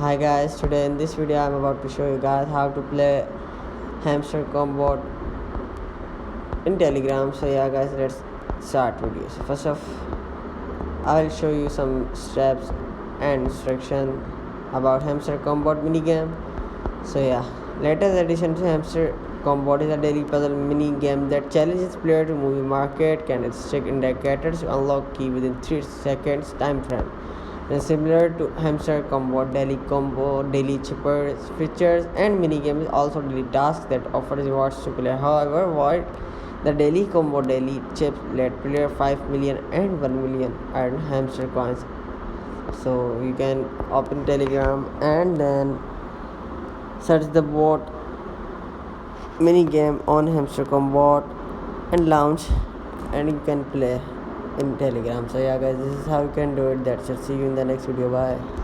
Hi guys, today in this video I'm about to show you guys how to play Hamster Kombat in Telegram. So yeah guys, let's start video. So first off, I'll show you some steps and instruction about Hamster Kombat minigame. So yeah, latest addition to Hamster Kombat is a daily puzzle mini game that challenges player to move, market, candlestick indicators to unlock key within 3 seconds time frame. And similar to Hamster Kombat, daily combo, daily chipper features, and mini games also daily tasks that offer rewards to player. However, while the daily combo daily chips let player 5 million and 1 million earn hamster coins. So you can open Telegram and then search the bot mini game on Hamster Kombat and launch, and you can play in Telegram. So yeah guys, this is how you can do it. That's it. See you in the next video. Bye.